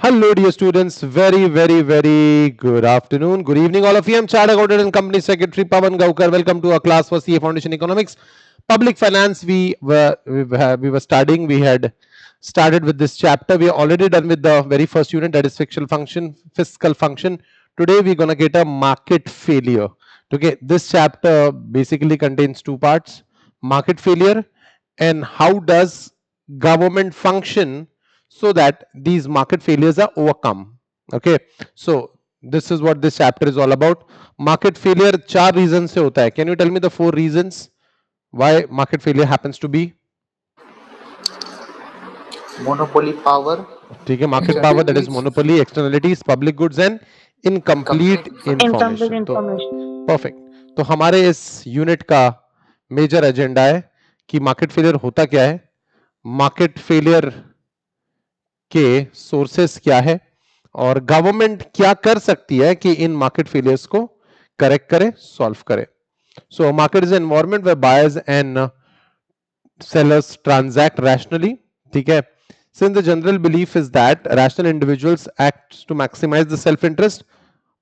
Hello, dear students. Very good afternoon. Good evening, all of you. I'm Chartered Accountant and Company Secretary Pawan Gaukar. Welcome to our class for CA Foundation Economics. Public finance, we were studying. We had started with this chapter. We are already done with the very first unit, that is fiscal function. Today, we're going to get a market failure. Okay, this chapter basically contains two parts: market failure and how does government function so that these market failures are overcome. Okay, so this is what this chapter is all about. Market failure चार reasons से होता है. Can you tell me the four reasons why market failure happens to be? Monopoly power, ठीक है, market power, that is monopoly, externalities, public goods and incomplete Incomplete information. तो information. perfect. तो हमारे इस यूनिट का मेजर एजेंडा है कि market failure होता क्या है, मार्केट फेलियर के सोर्सेस क्या है और गवर्नमेंट क्या कर सकती है कि इन मार्केट फेलियर्स को करेक्ट करे, सॉल्व करे. So market is environment where buyers and sellers transact rationally. ठीक है, since the general belief is that rational individuals act to maximize the self interest,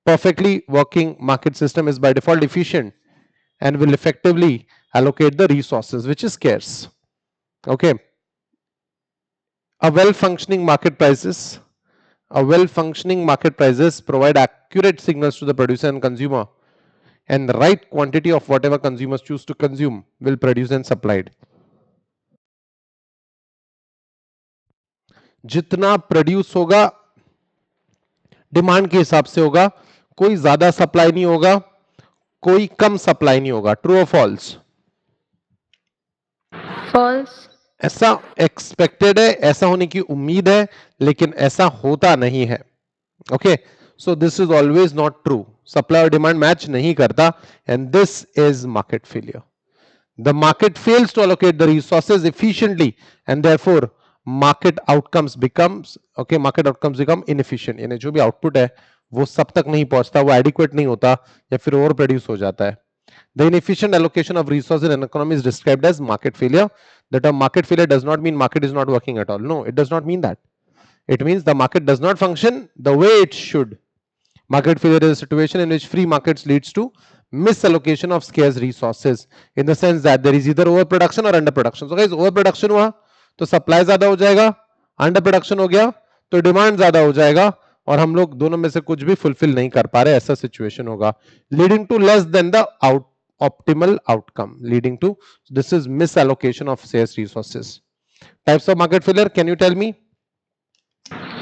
perfectly working market system is by default efficient and will effectively allocate the resources which is scarce. Okay, a well functioning market prices provide accurate signals to the producer and consumer, and the right quantity of whatever consumers choose to consume will produce and supplied. जितना produce होगा demand के हिसाब से होगा, कोई ज्यादा supply नहीं होगा, कोई कम सप्लाई नहीं होगा. ट्रू और फॉल्स? False. ऐसा एक्सपेक्टेड है, ऐसा होने की उम्मीद है, लेकिन ऐसा होता नहीं है. Okay, so this is always not true. Supply और डिमांड मैच नहीं करता and this is market failure. The market fails to allocate the resources efficiently and therefore market outcomes become inefficient. यानी जो भी आउटपुट है वो सब तक नहीं पहुंचता, वो adequate नहीं होता या फिर ओवर प्रोड्यूस हो जाता है. The inefficient allocation of resources in an economy is described as market failure. The term market failure does not mean market is not working at all. No, it does not mean that. It means the market does not function the way it should. Market failure is a situation in which free markets leads to misallocation of scarce resources in the sense that there is either overproduction or underproduction. So guys, overproduction हुआ तो supply ज्यादा हो जाएगा, under production हो गया तो demand ज्यादा हो जाएगा और हम लोग दोनों में से कुछ भी फुलफिल नहीं कर पा रहे, ऐसा सिचुएशन होगा, leading to less than the optimal outcome, leading to this is misallocation of scarce resources. Types of market failure, can you tell me?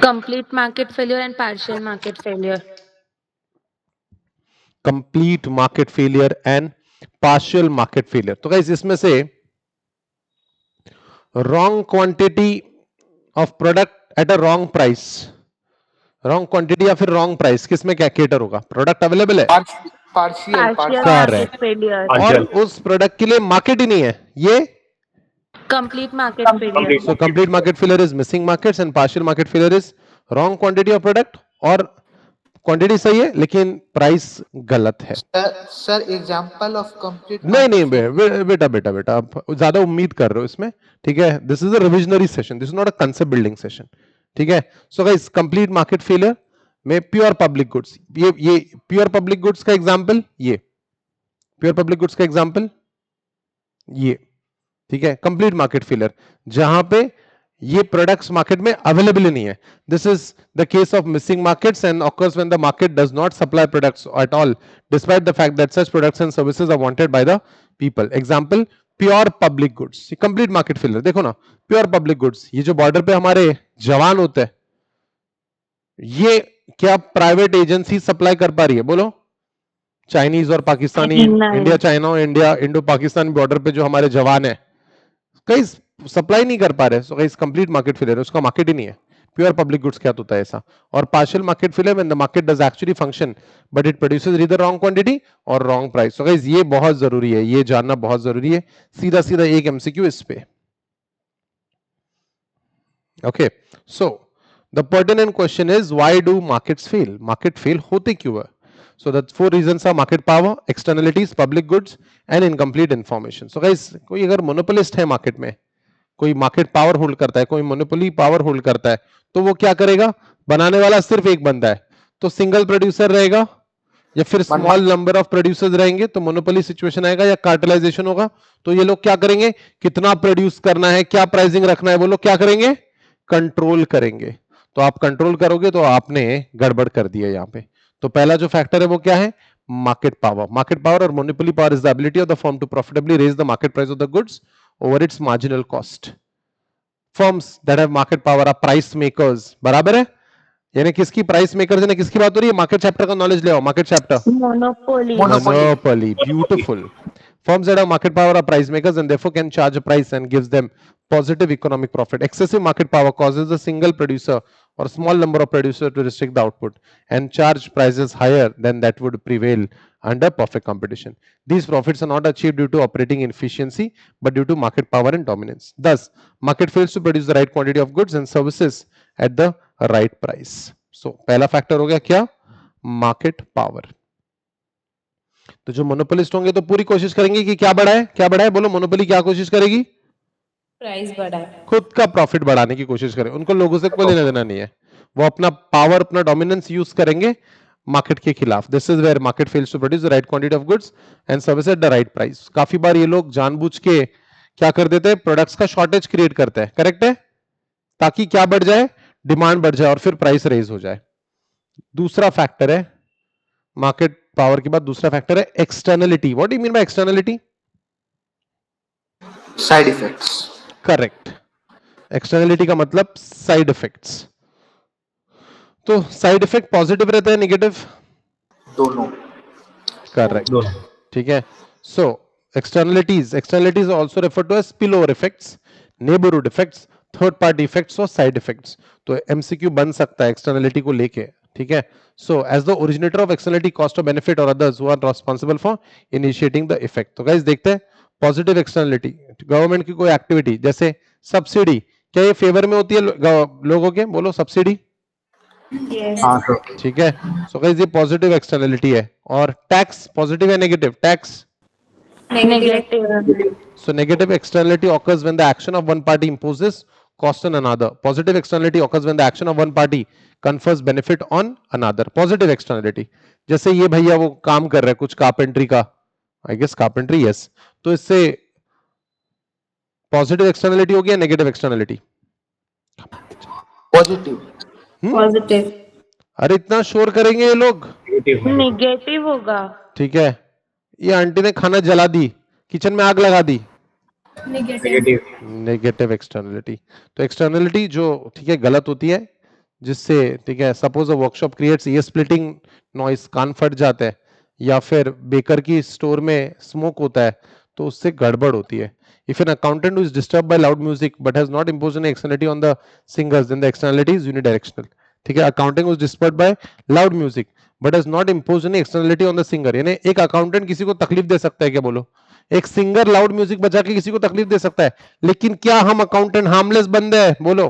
Complete market failure and partial market failure. Complete market failure and partial market failure. तो guys इसमें से wrong quantity of product at a wrong price, wrong quantity या फिर wrong price, किसमें क्या cater होगा? Product available है, Partial Correct. market failure. और उस प्रोडक्ट के लिए मार्केट ही नहीं है, ये Complete market failure. so complete market failure is missing markets and partial market failure is wrong quantity of product और क्वांटिटी सही है लेकिन प्राइस गलत है. सर एग्जांपल ऑफ कंप्लीट नहीं बेटा आप ज्यादा उम्मीद कर रहे हो इसमें. ठीक है, this is a revisionary session, this is not a concept building session. ठीक है, so guys complete market failure में प्योर पब्लिक गुड्स, ये प्योर पब्लिक गुड्स का एग्जांपल, ये प्योर पब्लिक गुड्स का एग्जांपल ये. ठीक है, कंप्लीट मार्केट फेलियर जहां पे ये प्रोडक्ट्स मार्केट में अवेलेबल नहीं है. This is the case of missing markets and occurs when the market does not supply products at all despite the fact that such products and services are wanted by the people. Example pure public goods, complete market failure. देखो ना, pure public goods, ये जो border पे हमारे जवान होते हैं, ये क्या प्राइवेट एजेंसी सप्लाई कर पा रही है? बोलो. चाइनीज और पाकिस्तानी, इंडिया चाइना और इंडिया इंडो पाकिस्तान बॉर्डर पे जो हमारे जवान है, कई सप्लाई नहीं कर पा रहे. So guys complete market failure, उसका मार्केट ही नहीं है. प्योर पब्लिक गुड्स क्या होता है ऐसा. और partial market failure when the market does actually function but it produces either wrong quantity और रॉन्ग प्राइस. सो गाइस ये बहुत जरूरी है, ये जानना बहुत जरूरी है. सीधा सीधा एक एमसीक्यू इस पे. Okay, so the pertinent question is why do markets fail? Market fail होते क्यों है? So the four reasons are market power, externalities, public goods and incomplete information. So guys, कोई अगर मोनोपोलिस्ट है मार्केट में, कोई मार्केट पावर होल्ड करता है, कोई मोनोपोली पावर होल्ड करता है, तो वो क्या करेगा? बनाने वाला सिर्फ एक बंदा है, तो सिंगल प्रोड्यूसर रहेगा या फिर स्मॉल नंबर ऑफ प्रोड्यूसर्स रहेंगे तो मोनोपोली सिचुएशन आएगा या कार्टेलाइजेशन होगा। तो ये लोग क्या करेंगे, कितना प्रोड्यूस करना है, क्या प्राइसिंग रखना है, वो लोग क्या करेंगे, कंट्रोल करेंगे। तो आप कंट्रोल करोगे तो आपने गड़बड़ कर दिया यहां पे। तो पहला जो फैक्टर है वो क्या है, मार्केट पावर। मार्केट पावर और monopoly power is the ability of the firm to profitably raise the market price of the goods over its marginal cost. Firms that have market power are price makers, बराबर है। यानी किसकी price makers, यानी किसकी बात हो रही है, मार्केट चैप्टर का नॉलेज ले आओ, market chapter. Monopoly. Monopoly, beautiful. Firms that have market power are price makers and therefore can charge a price and gives them positive economic profit. Excessive market power causes a single producer or small number of producers to restrict the output and charge prices higher than that would prevail under perfect competition. These profits are not achieved due to operating efficiency but due to market power and dominance. Thus, market fails to produce the right quantity of goods and services at the right price. So, पहला factor हो गया क्या, market power. तो जो monopolist होंगे तो पूरी कोशिश करेंगे कि क्या बढ़ाए, क्या बढ़ाए, बोलो मोनोपोली क्या कोशिश करेगी, प्राइस बढ़ाए, खुद का प्रॉफिट बढ़ाने की कोशिश करें। उनको लोगों से कोई लेना देना नहीं है, वो अपना पावर, अपना डोमिनेंस यूज करेंगे मार्केट के खिलाफ। This is where market fails to produce the right quantity of goods and service at the right price. काफी बार ये लोग जानबूझ के क्या कर देते हैं, प्रोडक्ट्स का शॉर्टेज क्रिएट करते हैं, करेक्ट है, ताकि क्या बढ़ जाए, डिमांड बढ़ जाए और फिर प्राइस रेज हो जाए। दूसरा फैक्टर है मार्केट पावर के बाद, दूसरा फैक्टर है externality. What do you mean by externality, side effects. Correct, externality का मतलब साइड इफेक्ट्स। तो साइड इफेक्ट पॉजिटिव रहता है नेगेटिव, दोनों। करेक्ट, ठीक है। So externalities also refer to as spill over effects, neighbourhood effects, third party effects और side effects. तो एमसीक्यू बन सकता है एक्सटर्नलिटी को लेके, ठीक है। So as the originator of externality, cost और बेनिफिट और others who are responsible for initiating the effect. तो गाइस देखते हैं पॉजिटिव एक्सटर्नलिटी, गावर्नमेंट की कोई एक्टिविटी जैसे सब्सिडी, क्या ये फेवर में होती है लोगों के, बोलो सब्सिडी, हाँ सर। ठीक है। सो गाइस ये पॉजिटिव एक्सटर्नलिटी है। और टैक्स पॉजिटिव है negative, tax, Negative. so negative externality occurs when the action of one party imposes cost on another. Positive externality occurs when the action of one party confers benefit on another. Positive externality, जैसे ये भैया वो काम कर रहे हैं कुछ carpentry का, आई गेस कारपेंट्री, यस, तो इससे पॉजिटिव एक्सटर्नलिटी हो गया, नेगेटिव एक्सटर्नलिटी, पॉजिटिव। पॉजिटिव, अरे इतना शोर करेंगे ये लोग, Negative होगा। ठीक है। ये आंटी ने खाना जला दी, किचन में आग लगा दी, नेगेटिव, नेगेटिव एक्सटर्नलिटी। तो एक्सटर्नलिटी जो, ठीक है, गलत होती है, जिससे, ठीक है, suppose a workshop creates ear splitting noise, कान फट जाते हैं, या फिर बेकर की स्टोर में स्मोक होता है तो उससे गड़बड़ होती है। If an accountant is disturb by loud music but has not imposed any externality on the singers, then the externality is unidirectional, ठीक है। Accounting was disturbed by loud music but has not imposed any externality on the singer, यानी एक accountant किसी को तकलीफ दे सकता है क्या, बोलो, एक सिंगर लाउड म्यूजिक बजा के किसी को तकलीफ दे सकता है, लेकिन क्या हम अकाउंटेंट हार्मलेस बंदे हैं, बोलो।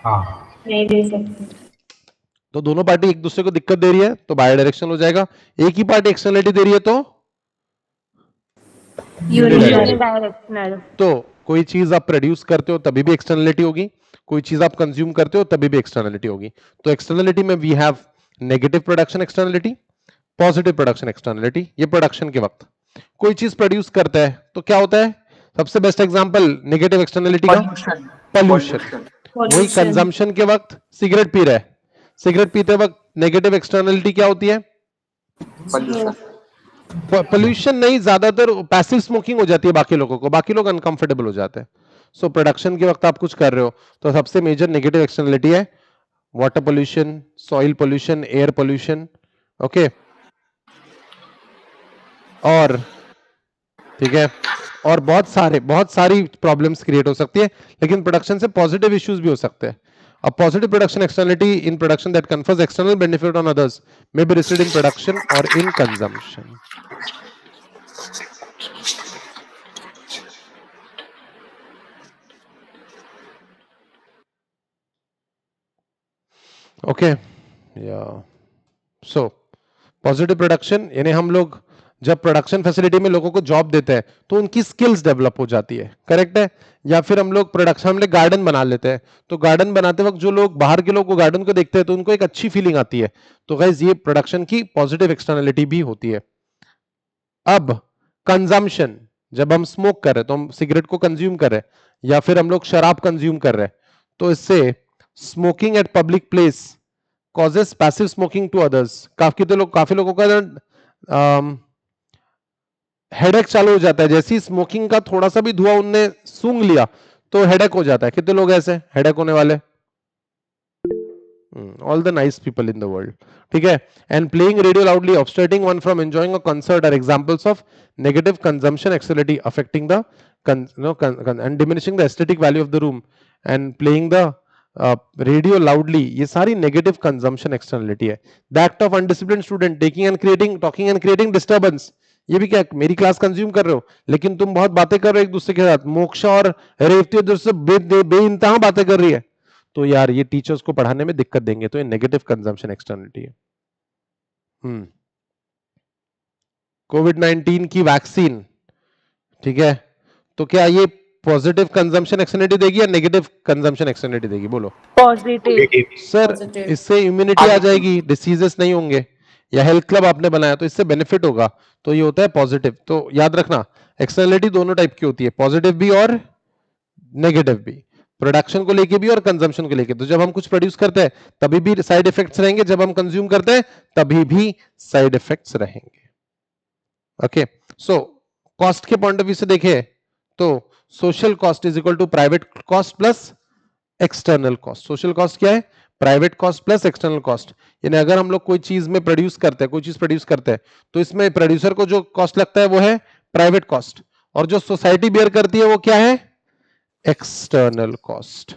नहीं दे सकते, तो दोनों पार्टी एक दूसरे को दिक्कत दे रही है तो बाय डायरेक्शनल हो जाएगा, एक ही पार्टी एक्सटर्नलिटी दे रही है तो Unidirectional. तो कोई चीज आप प्रोड्यूस करते हो तभी भी एक्सटर्नलिटी होगी, कोई चीज आप कंज्यूम करते हो तभी भी एक्सटर्नलिटी होगी। तो एक्सटर्नलिटी में we have negative production externality, positive production externality. ये प्रोडक्शन के वक्त कोई चीज प्रोड्यूस करता है तो क्या होता है, सबसे बेस्ट एग्जांपल नेगेटिव एक्सटर्नलिटी का पोल्यूशन। वही कंजम्पशन के वक्त सिगरेट पी रहा है, सिगरेट पीते वक्त नेगेटिव एक्सटर्नलिटी क्या होती है, पोल्यूशन नहीं, ज्यादातर पैसिव स्मोकिंग हो जाती है बाकी लोगों को, बाकी लोग अनकंफर्टेबल हो जाते हैं। सो प्रोडक्शन के वक्त आप कुछ कर रहे हो तो सबसे मेजर नेगेटिव एक्सटर्नलिटी है water pollution, soil pollution, air pollution, okay. और ठीक है, और बहुत सारी प्रॉब्लम्स क्रिएट हो सकती है, लेकिन प्रोडक्शन से पॉजिटिव इश्यूज भी हो सकते हैं। A positive production externality in production that confers external benefit on others may be received in production or in consumption. Okay, yeah. So positive production यानी हम लोग जब प्रोडक्शन फैसिलिटी में लोगों को जॉब देते हैं तो उनकी स्किल्स डेवलप हो जाती है, करेक्ट है। या फिर हम लोग प्रोडक्शन, हम लोग गार्डन बना लेते हैं, तो गार्डन बनाते वक्त जो लोग बाहर के लोग वो गार्डन को देखते हैं तो उनको एक अच्छी फीलिंग आती है। तो गाइस ये प्रोडक्शन की पॉजिटिव एक्सटर्नलिटी भी होती है। अब कंजम्पशन, जब हम स्मोक कर रहे हैं तो हम सिगरेट को कंज्यूम कर रहे हैं या फिर हम लोग शराब कंज्यूम कर रहे हैं, तो इससे smoking at public place causes passive smoking to others. काफी लोगों का हेडेक चालू हो जाता है, जैसे ही स्मोकिंग का थोड़ा सा भी धुआं उनने सूंघ लिया तो हेडेक हो जाता है। कितने लोग ऐसे हेडेक होने वाले? All the nice people in the world, ठीक है। And playing radio loudly obstructing one from enjoying a concert are examples of negative consumption externality affecting the and diminishing the aesthetic value of the room and playing the radio loudly, ये सारी negative consumption externality है। The act of undisciplined student talking and creating disturbance, ये भी क्या, मेरी class consume कर रहे हो लेकिन तुम बहुत बातें कर रहे हो एक दूसरे के साथ। मोक्षा और रेवती उधर से बेइंतहा बातें कर रही है, तो यार ये टीचर्स को पढ़ाने में दिक्कत देंगे, तो ये नेगेटिव कंजम्पशन एक्सटर्नलिटी है। कोविड-19 की वैक्सीन, ठीक है, तो क्या ये पॉजिटिव कंजम्पशन एक्सटर्नलिटी देगी या नेगेटिव कंजम्पशन एक्सटर्नलिटी देगी? बोलो। पॉजिटिव। Sir Positive. इससे इम्यूनिटी आ जाएगी, डिसीजेस नहीं होंगे, या हेल्थ क्लब आपने बनाया तो इससे बेनिफिट होगा, तो ये होता है पॉजिटिव। तो याद रखना एक्सटर्नलिटी दोनों टाइप की होती है, पॉजिटिव भी और नेगेटिव भी, प्रोडक्शन को लेके भी और कंजम्पशन को लेके। तो जब हम कुछ प्रोड्यूस करते हैं तभी भी साइड इफेक्ट्स रहेंगे, जब हम कंज्यूम करते हैं तभी भी साइड इफेक्ट्स रहेंगे। ओके, सो कॉस्ट के पॉइंट ऑफ व्यू से देखें तो social cost is equal to private cost plus external cost. Social cost क्या है? Private cost plus external cost. यानी अगर हम लोग कोई चीज में प्रोड्यूस करते हैं, कोई चीज प्रोड्यूस करते हैं, तो इसमें प्रोड्यूसर को जो कॉस्ट लगता है वो है प्राइवेट कॉस्ट, और जो सोसाइटी बेयर करती है वो क्या है? External cost.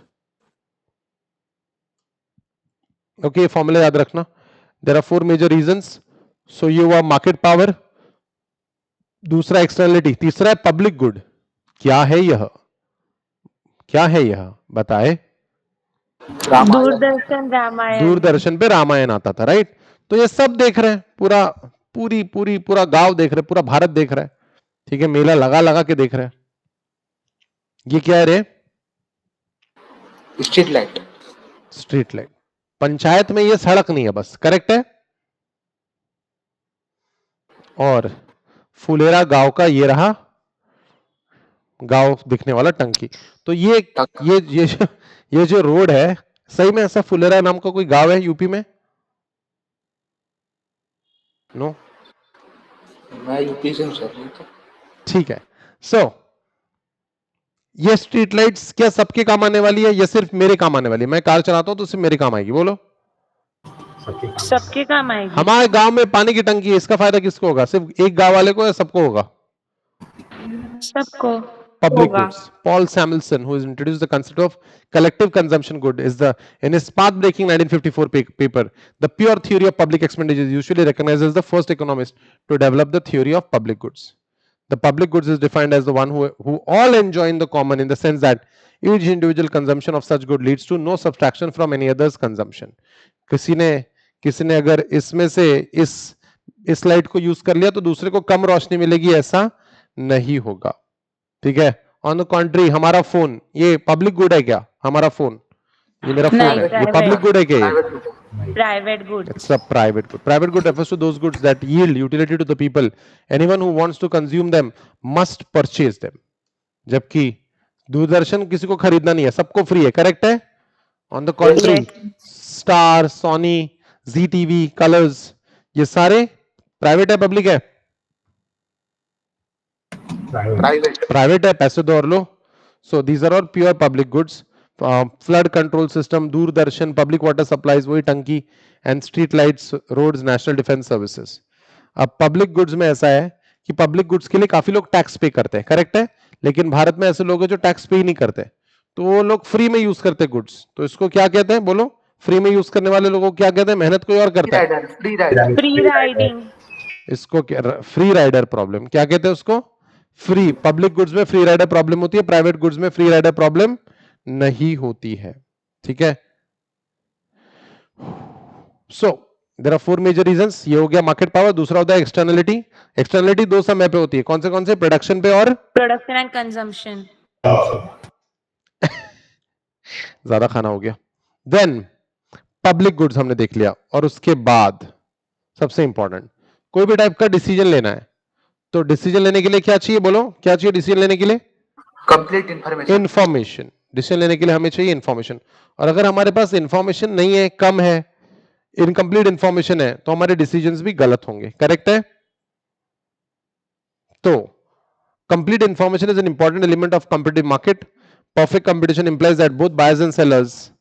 ओके, फॉर्मूला याद रखना। There are 4 major reasons. So ये हुआ मार्केट पावर, दूसरा एक्सटर्नलिटी, तीसरा है पब्लिक गुड। क्या है यह? क्या है यह? बताए। दूरदर्शन रामायण। दूरदर्शन पे रामायण आता था, राइट। तो ये सब देख रहे हैं, पूरा गांव देख रहे हैं, पूरा भारत देख रहा है, ठीक है, मेला लगा लगा के देख रहे हैं। ये क्या है रे? Street light. Street light. Panchayat में ये सड़क नहीं है बस, करेक्ट है। और फुलेरा गांव का ये रहा गांव दिखने वाला टंकी। तो ये जो रोड है, सही में ऐसा फुलेरा नाम का कोई गांव है यूपी में? नो, मैं यूपी से हूँ सर। ठीक है। सो ये स्ट्रीट लाइट्स क्या सबके काम आने वाली है या सिर्फ मेरे काम आने वाली है? मैं कार चलाता हूं तो सिर्फ मेरे काम आएगी? बोलो। सबके काम आएगी। हमारे गांव में पानी की टंकी है, इसका फायदा किसको होगा? सिर्फ एक गांव वाले को या सबको होगा? सबको। Public होगा। goods. Paul Samuelson, who has introduced the concept of collective consumption good, is in his path-breaking 1954 paper, The Pure Theory of Public Expenditure, is usually recognized as the first economist to develop the theory of public goods. The public goods is defined as the one who all enjoy in the common, in the sense that each individual consumption of such good leads to no subtraction from any other's consumption. किसी ने अगर इसमें से इस light को use कर लिया तो दूसरे को कम रोशनी मिलेगी, ऐसा नहीं होगा, ठीक है। ऑन द कॉन्ट्री, हमारा फोन ये पब्लिक गुड है क्या? हमारा फोन, ये मेरा फोन नहीं, है, ये private. पब्लिक गुड है क्या? ये private good. it's a private good. Private good refers to those goods that yield utility to the people. Anyone who wants to consume them must purchase them. जबकि दूरदर्शन किसी को खरीदना नहीं है, सबको फ्री है, करेक्ट है। On the contrary, Star, Sony, Zee TV, Colors, ये सारे प्राइवेट है पब्लिक है? प्राइवेट है, पैसे दो और लो। So these are all pure public goods. Flood control system, Doordarshan, public water supplies, वही टंकी, and street lights, roads, national defence services. अब पब्लिक गुड्स में ऐसा है कि पब्लिक गुड्स के लिए काफी लोग टैक्स पे करते हैं, करेक्ट है। लेकिन भारत में ऐसे लोग हैं जो टैक्स पे ही नहीं करते, तो वो लोग फ्री में यूज करते गुड्स। तो इसको क्या कहते हैं? बोलो। फ्री में यूज करने वाले लोगों को क्या कहते हैं? मेहनत कोई और करता है। Free rider. Free riding. इसको फ्री राइडर प्रॉब्लम क्या कहते हैं? उसको फ्री। पब्लिक गुड्स में फ्री राइडर प्रॉब्लम होती है, प्राइवेट गुड्स में फ्री राइडर प्रॉब्लम नहीं होती है, ठीक है। So there are 4 major reasons. ये हो गया मार्केट पावर. दूसरा होता है एक्सटर्नलिटी. एक्सटर्नलिटी दो समय पे होती है. कौन से प्रोडक्शन पे और Production and consumption. ज्यादा खाना हो गया. देन पब्लिक गुड्स हमने देख लिया. और उसके बाद सबसे इंपॉर्टेंट, कोई भी टाइप का डिसीजन लेना है तो डिसीजन लेने के लिए क्या चाहिए? बोलो क्या चाहिए डिसीजन लेने के लिए? Complete information. इंफॉर्मेशन. डिसीजन लेने के लिए हमें चाहिए इंफॉर्मेशन. और अगर हमारे पास इंफॉर्मेशन नहीं है, कम है, इनकम्प्लीट इंफॉर्मेशन है, तो हमारे डिसीजंस भी गलत होंगे. करेक्ट है? तो complete information is an important element of competitive market. Perfect competition implies that both buyers and sellers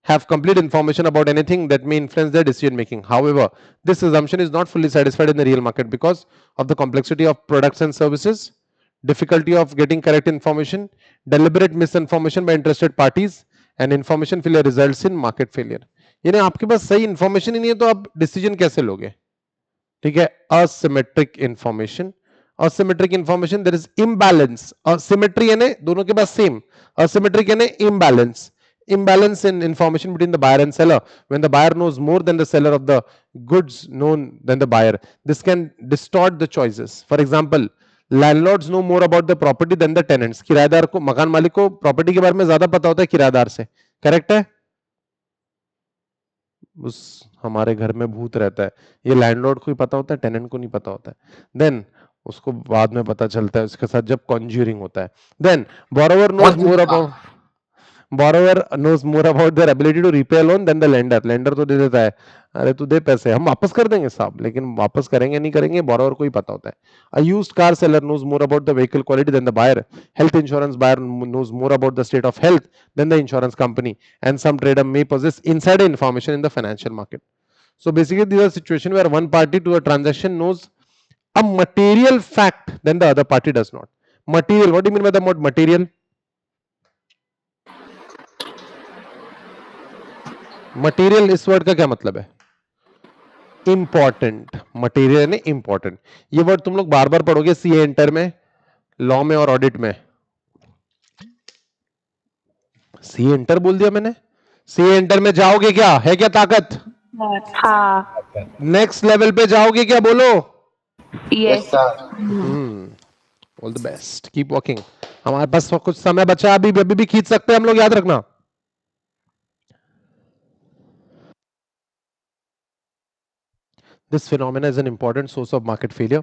have complete information about anything that may influence their decision making. However, this assumption is not fully satisfied in the real market because of the complexity of products and services, difficulty of getting correct information, deliberate misinformation by interested parties, and information failure results in market failure. यानी आपके पास सही information ही नहीं है तो आप decision कैसे लोगे? ठीक है. Asymmetric information. asymmetric information, there is imbalance. Symmetry यानी दोनों के पास सेम. Asymmetric यानी imbalance in information between the buyer and seller when the buyer knows more than the seller of the goods known than the buyer. This can distort the choices. For example, landlords know more about the property than the tenants. किराएदार को, मकान मालिक को property के बारे में ज्यादा पता होता है किराएदार से. करेक्ट है? उस हमारे घर में भूत रहता है, ये लैंडलॉर्ड को ही पता होता है, टेनेंट को नहीं पता होता है. देन उसको बाद में पता चलता है उसके साथ जब कॉन्ज्यूरिंग होता है. Then borrower knows more about their ability to repay a loan than the lender. Lender तो दे देता है, अरे तू दे पैसे, हम वापस कर देंगे साहब, लेकिन वापस करेंगे नहीं करेंगे borrower को ही पता होता है. A used car seller knows more about the vehicle quality than the buyer. Health insurance buyer knows more about the state of health than the insurance company. And some trader may possess insider information in the financial market. So basically, these are situations where one party to a transaction knows a material fact than the other party does not. Material, what do you mean by the word material? Material इस word का क्या मतलब है? Important. Material यानी important. ये word तुम लोग बार बार पढ़ोगे सीए इंटर में, लॉ में और ऑडिट में. सीए इंटर बोल दिया मैंने. सीए इंटर में जाओगे क्या? है क्या ताकत? हाँ. नेक्स्ट लेवल पे जाओगे क्या? बोलो. Yes. All the best. Keep walking. हमारे पास कुछ समय बचा, अभी भी खींच सकते हैं हम लोग, याद रखना. This phenomena is an important source of market failure.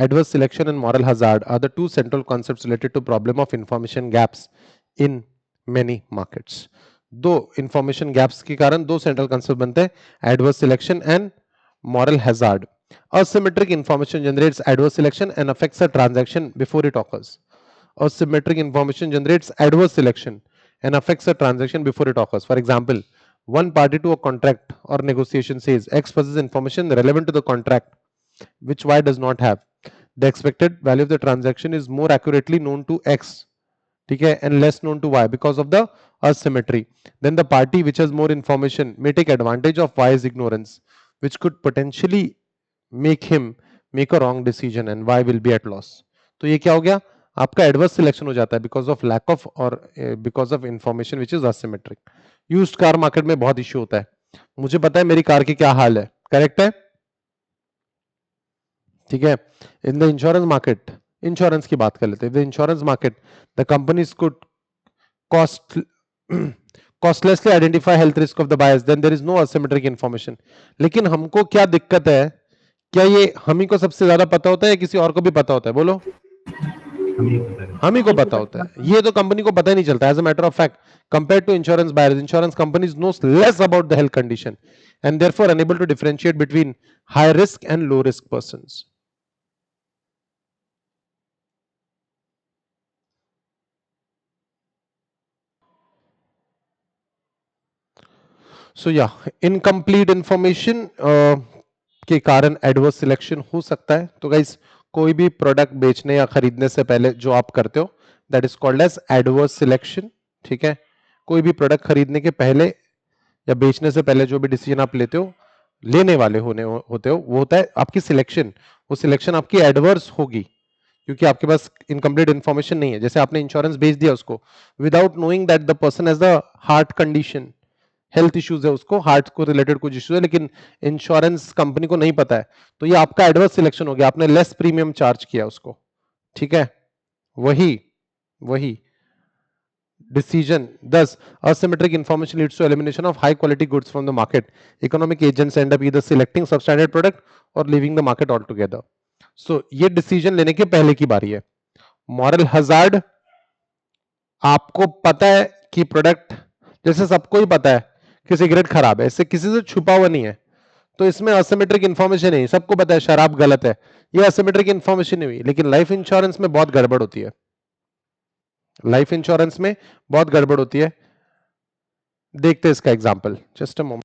Adverse selection and moral hazard are the two central concepts related to problem of information gaps in many markets. दो information gaps के कारण दो central concepts बनते हैं, adverse selection and moral hazard. Asymmetric information generates adverse selection and affects a transaction before it occurs. Asymmetric information generates adverse selection and affects a transaction before it occurs. For example, one party to a contract or negotiation says X possesses information relevant to the contract which Y does not have. The expected value of the transaction is more accurately known to X, okay, and less known to Y because of the asymmetry. Then the party which has more information may take advantage of Y's ignorance, which could potentially make him make a wrong decision and Y will be at loss. तो ये क्या हो गया? आपका adverse selection हो जाता है because of lack of और because of information which is asymmetric. Used car market में बहुत इश्यू होता है. मुझे पता है मेरी कार की क्या हाल है. करेक्ट है? ठीक है. In the insurance market, insurance की बात कर लेते हैं. The insurance market, the companies could costlessly identify health risk of the buyers, then there is no asymmetric information. लेकिन हमको क्या दिक्कत है? क्या ये हम ही को सबसे ज्यादा पता होता है या किसी और को भी पता होता है? बोलो. हम ही को पता होता है. ये तो कंपनी को पता ही नहीं चलता. As a matter of fact, compare to insurance buyers, insurance companies knows less about the health condition and therefore unable to differentiate between high risk and low risk persons. So yeah, incomplete information के कारण adverse selection हो सकता है. तो guys, कोई भी product बेचने या खरीदने से पहले जो आप करते हो that is called as adverse selection. ठीक है. कोई भी प्रोडक्ट खरीदने के पहले या बेचने से पहले जो भी डिसीजन आप लेते हो, लेने वाले होते हो, वो होता है आपकी सिलेक्शन. वो सिलेक्शन आपकी एडवर्स होगी क्योंकि आपके पास इनकम्प्लीट इंफॉर्मेशन नहीं है. जैसे आपने इंश्योरेंस बेच दिया उसको without knowing that the person has the heart condition, health issues है उसको, हार्ट को रिलेटेड कुछ इश्यूज है, लेकिन इंश्योरेंस कंपनी को नहीं पता है, तो ये आपका एडवर्स सिलेक्शन हो गया, आपने लेस प्रीमियम चार्ज किया उसको, ठीक है। वही वही decision. Thus, asymmetric information leads to elimination of high quality goods from the market. Economic agents end up either selecting substandard product or leaving the market altogether. So, ये decision लेने के पहले की बारी है. Moral hazard, आपको पता है कि प्रोडक्ट, जैसे सबको ही पता है कि सिगरेट खराब है, इससे किसी से छुपा हुआ नहीं है, तो इसमें असिमेट्रिक इंफॉर्मेशन नहीं, सबको पता है शराब गलत है, ये असिमेट्रिक इंफॉर्मेशन नहीं हुई। लेकिन लाइफ इंश्योरेंस में बहुत गड़बड़ होती है, लाइफ इंश्योरेंस में बहुत गड़बड़ होती है। देखते हैं इसका example, just a moment.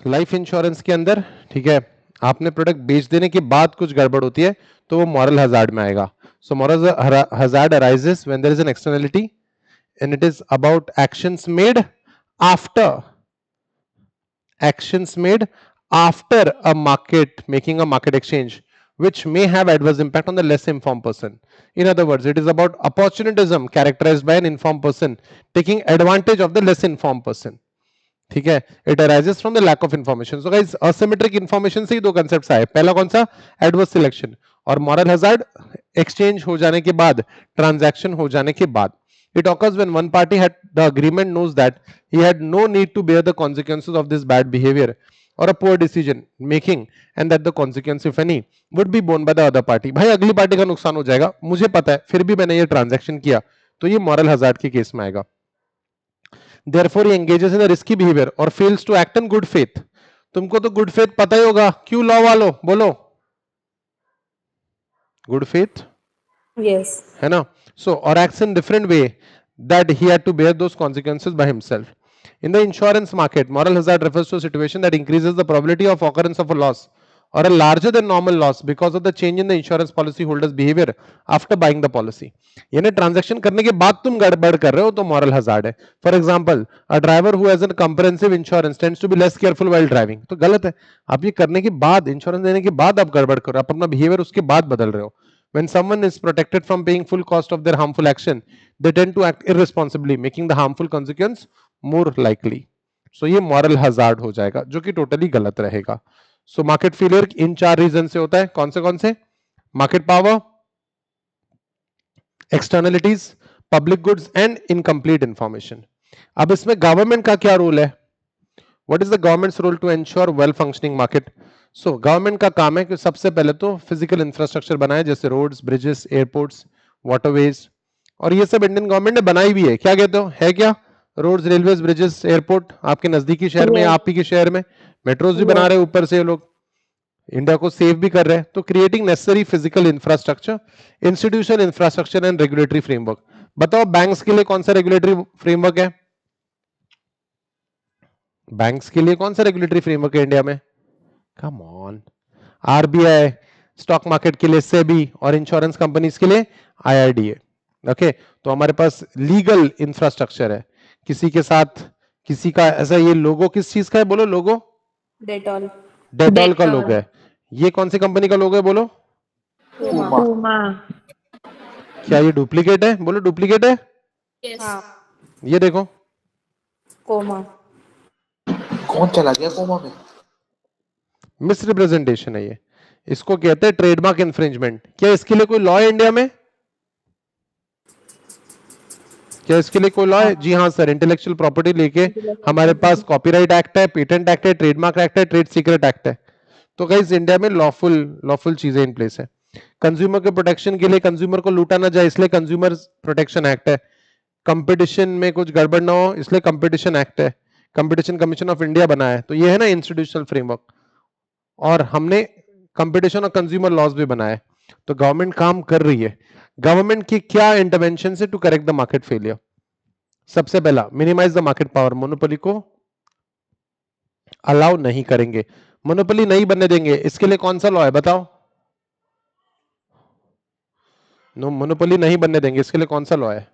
Life insurance के अंदर, ठीक है, आपने प्रोडक्ट बेच देने के बाद कुछ गड़बड़ होती है तो वो मॉरल हजार्ड में आएगा। So moral hazard arises when there is an externality and it is about actions made after, actions made after a market, making a market exchange, which may have adverse impact on the less informed person. In other words, it is about opportunism characterized by an informed person taking advantage of the less informed person. ठीक है, it arises from the lack of information. So guys, asymmetric information से ही दो concepts आए, पहला कौन सा, adverse selection, और मॉरल हजार्ड एक्सचेंज हो जाने के बाद, ट्रांजैक्शन हो जाने के बाद। It occurs when one party had the agreement knows that he had no need to bear the consequences of this bad behavior or a poor decision making, and that the consequence, if any, would be borne by the other party. भाई अगली party का नुकसान हो जाएगा, मुझे पता है, फिर भी मैंने ये ट्रांजैक्शन किया, तो ये मॉरल हजार्ड के केस में आएगा। Therefore he engages in a risky behavior or fails to act in good faith. तुमको तो गुड फेथ पता ही होगा, क्यों लॉ वालों बोलो, गुड फेथ Yes. है ना। So or acts in different way that he had to bear those consequences by himself. In the insurance market, moral hazard refers to a situation that increases the probability of occurrence of a loss or a larger than normal loss because of the change in the insurance policy holder's behavior after buying the policy. यानी transaction करने के बाद तुम गड़बड़ कर रहे हो तो मॉरल हजार्ड है। For example, a driver who has an comprehensive insurance tends to be less careful while driving, तो गलत है। आप ये करने के बाद, इंश्योरेंस देने के बाद आप गड़बड़ करो, आप अपना बिहेवियर उसके बाद बदल रहे हो। When someone is protected from paying full cost of their harmful action, they tend to act irresponsibly, making the harmful consequence more likely. So ये moral hazard हो जाएगा, जो कि टोटली गलत रहेगा। So market failure इन चार रीजन से होता है, कौन से? Market power, externalities, public goods and incomplete information. अब इसमें गवर्नमेंट का क्या रोल है? What is the government's role to ensure well functioning market? So government का काम है कि सबसे पहले तो फिजिकल इंफ्रास्ट्रक्चर बनाए, जैसे रोड्स, ब्रिजेस, एयरपोर्ट्स, वाटरवेज, और ये सब इंडियन गवर्नमेंट ने बनाई भी है। क्या कहते हो, है क्या? रोड्स, रेलवेज, ब्रिजेस, एयरपोर्ट आपके नजदीकी शहर में, आप ही के शहर में मेट्रोज भी बना रहे हैं, ऊपर से ये लोग इंडिया को सेव भी कर रहे हैं। तो creating necessary physical infrastructure, institution infrastructure and regulatory framework. बताओ बैंक्स के लिए कौन सा रेगुलेटरी फ्रेमवर्क है? बैंक्स के लिए कौन सा रेगुलेटरी फ्रेमवर्क है इंडिया में? Come on, RBI, stock market के लिए सेबी और इंश्योरेंस कंपनीज के लिए आईआरडीए। ओके, तो हमारे पास लीगल इंफ्रास्ट्रक्चर है। किसी के साथ किसी का ऐसा, ये लोगो किस चीज का है बोलो? लोगो Dettol. डेटॉल का Dettol. लोगो है। ये कौन सी कंपनी का लोगो है बोलो? Puma. Puma. क्या ये डुप्लीकेट है? बोलो डुप्लीकेट है। Yes. ये देखो, Coma. कौन चला गया कोमा में? मिस रिप्रेजेंटेशन है ये। इसको कहते हैं ट्रेडमार्क इन्फ्रिंजमेंट। क्या इसके लिए कोई लॉ है इंडिया में? क्या इसके लिए कोई लॉ है? जी हाँ सर, इंटेलेक्चुअल प्रॉपर्टी लेके हमारे पास कॉपीराइट एक्ट है, पेटेंट एक्ट है, ट्रेडमार्क एक्ट है, ट्रेड सीक्रेट एक्ट है। तो गाइस इंडिया में लॉफुल चीजें इन प्लेस है। कंज्यूमर के प्रोटेक्शन के लिए, कंज्यूमर को लूटा ना जाए इसलिए कंज्यूमर प्रोटेक्शन एक्ट है। कंपटीशन में कुछ गड़बड़ ना हो इसलिए कंपटीशन एक्ट है। कंपटीशन कमीशन ऑफ इंडिया बना है। तो ये है ना इंस्टीट्यूशनल फ्रेमवर्क। और हमने कंपटीशन और कंज्यूमर लॉज भी बनाए। तो गवर्नमेंट काम कर रही है। गवर्नमेंट की क्या इंटरवेंशन है to correct the market failure? सबसे पहला, minimise the market power. Monopoly को अलाउ नहीं करेंगे, मोनोपोली नहीं बनने देंगे। इसके लिए कौन सा लॉ है बताओ? नो, मोनोपोली नहीं बनने देंगे, इसके लिए कौन सा लॉ है?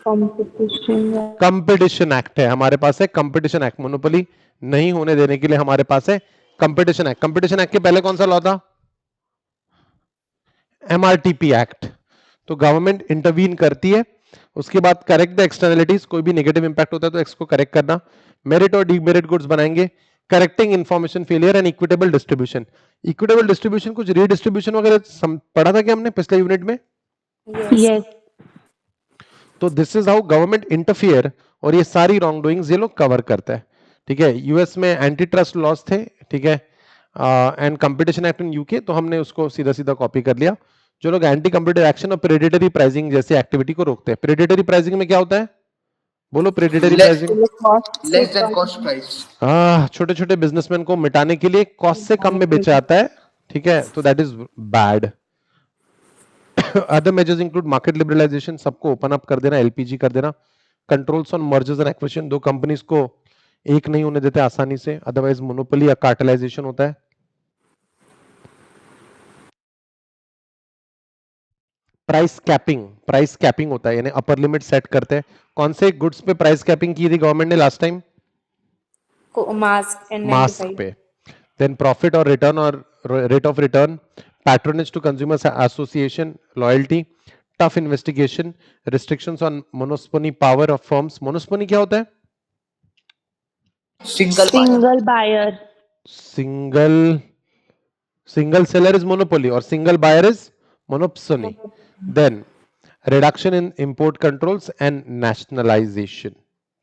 Competition. कंपटीशन एक्ट है हमारे पास, है कंपटीशन एक्ट। मोनोपोली नहीं होने देने के लिए हमारे पास है कंपटीशन एक्ट। कंपटीशन एक्ट के पहले कौन सा लॉ था? MRTP act. तो गवर्नमेंट इंटरवीन करती है। उसके बाद करेक्ट द एक्सटर्नलिटीज, कोई भी नेगेटिव इंपैक्ट होता है तो इसको करेक्ट करना। मेरिट और डीमेरिट गुड्स बनाएंगे। Correcting information failure and equitable distribution. Equitable distribution कुछ रीडिस्ट्रीब्यूशन वगैरह पढ़ा था क्या हमने पिछले यूनिट में? Yes. तो this is how government interfere, और ये सारी रॉन्ग डूइंग्स ये लोग कवर करता है। ठीक है, यूएस में एंटी ट्रस्ट लॉस थे, ठीक है, and competition act in UK, तो हमने उसको सीधा सीधा कॉपी कर लिया। जो लोग एंटी कंपीटिटिव एक्शन और प्रेडेटरी प्राइसिंग जैसी एक्टिविटी को रोकते हैं। प्रेडेटरी प्राइसिंग में क्या होता है बोलो? Predatory pricing, less than cost price. छोटे छोटे बिजनेसमैन को मिटाने के लिए कॉस्ट से कम में बेचा जाता है। ठीक है, तो that is bad. Other measures include market liberalisation, सबको ओपन अप कर देना, एलपीजी कर देना, controls on mergers and acquisition, दो कंपनीज को एक नहीं होने देते आसानी से, अदरवाइज मोनोपोली या कार्टेलाइजेशन होता है। प्राइस कैपिंग होता है, यानी अपर लिमिट सेट करते हैं। कौन से गुड्स पे प्राइस कैपिंग की थी गवर्नमेंट ने last time? Mask and mask 95. पे। देन प्रॉफिट और रिटर्न और rate of return, patronage to consumers association, loyalty, tough investigation, restrictions on monopsony power of firms. Monopsony क्या होता है? Single buyer. Single seller is monopoly और single buyer is monopsony. Then reduction in import controls and nationalisation.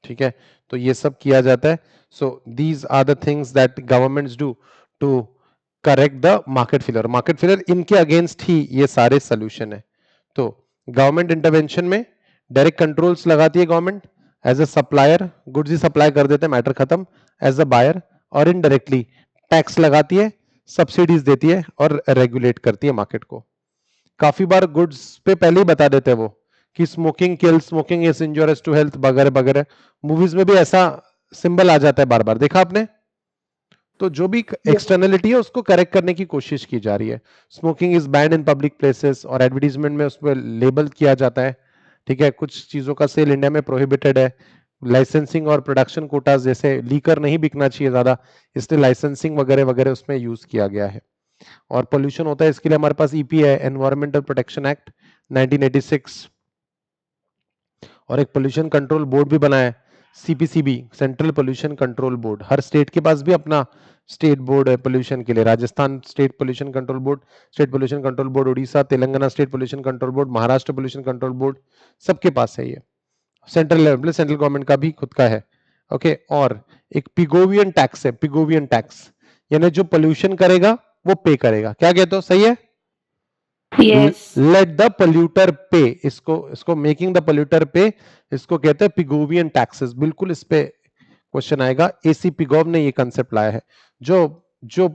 ठीक है, तो ये सब किया जाता है। So these are the things that governments do to correct the market failure. Market failure इनके अगेंस्ट ही ये सारे सोल्यूशन है। तो गवर्नमेंट इंटरवेंशन में डायरेक्ट कंट्रोल्स लगाती है government, as a supplier goods ही सप्लाई कर देते हैं, मैटर खत्म। एज अ बायर और इनडायरेक्टली टैक्स लगाती है, सब्सिडीज देती है और रेगुलेट करती है मार्केट को। काफी बार गुड्स पे पहले ही बता देते हैं वो कि smoking kill, smoking is injurious to health वगैरह वगैरह। मूवीज में भी ऐसा सिंबल आ जाता है बार बार, देखा आपने? तो जो भी एक्सटर्नलिटी है उसको करेक्ट करने की कोशिश की जा रही है। Smoking is band in public places, और एडवर्टीजमेंट में उस पर लेबल किया जाता है। ठीक है, कुछ चीजों का सेल इंडिया में प्रोहिबिटेड है। लाइसेंसिंग और प्रोडक्शन कोटास, जैसे लीकर नहीं बिकना चाहिए ज्यादा, इसलिए लाइसेंसिंग वगैरह वगैरह उसमें यूज किया गया है। और पोल्यूशन होता है, इसके लिए हमारे पास ईपी है, एनवायरमेंटल प्रोटेक्शन एक्ट 1986, और एक पोल्यूशन कंट्रोल बोर्ड भी बना है, CPCB, central pollution control board. हर स्टेट के पास भी अपना स्टेट बोर्ड है पोल्यूशन के लिए। Rajasthan state pollution control board, state pollution control board Orissa, Telangana state pollution control board, Maharashtra pollution control board, सबके पास है ये। सेंट्रल लेवल, सेंट्रल गवर्नमेंट का भी खुद का है। ओके, और एक पिगोवियन टैक्स है, पिगोवियन टैक्स, यानी जो पोल्यूशन करेगा वो पे करेगा। क्या कहते हो, सही है? Yes. लेट द पोल्यूटर पे, इसको मेकिंग द पोल्यूटर पे, इसको कहते हैं पिगोवियन टैक्सेस। बिल्कुल इस पे क्वेश्चन आएगा। एसी पिगोव ने ये कंसेप्ट लाया है। जो जो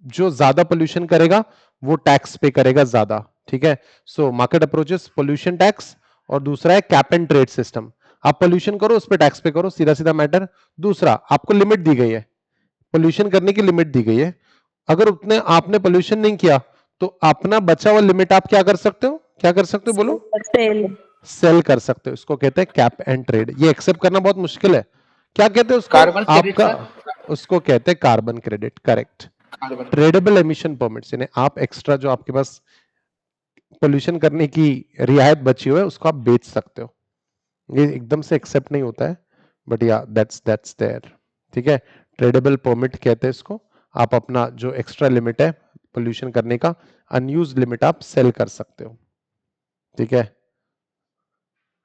जो ज्यादा पोल्यूशन करेगा वो टैक्स पे करेगा ज्यादा। ठीक है, so market approaches, pollution tax, और दूसरा है कैप एंड ट्रेड सिस्टम। आप पोल्यूशन करो, उस पर टैक्स पे करो, सीधा सीधा मैटर। दूसरा, आपको लिमिट दी गई है, पोल्यूशन करने की लिमिट दी गई है, अगर उतने आपने पोल्यूशन नहीं किया तो अपना बचा हुआ लिमिट आप क्या कर सकते हो, क्या कर सकते हो बोलो, सेल। सेल कर सकते हो। इसको कहते हैं कैप एंड ट्रेड। ये एक्सेप्ट करना बहुत मुश्किल है। क्या कहते हैं उसको, कार्बन क्रेडिट आपका उसको कहते हैं carbon credit, correct. Carbon tradable emission permits, यानी आप एक्स्ट्रा जो आपके पास पोल्यूशन करने की रियायत बची हुई है उसको आप बेच सकते हो। ये एकदम से एक्सेप्ट नहीं होता है, बट या दैट्स देयर, ठीक है। ट्रेडेबल परमिट कहते हैं इसको। आप अपना जो एक्स्ट्रा लिमिट है पोल्यूशन करने का, अनयूज्ड लिमिट आप सेल कर सकते हो, ठीक है।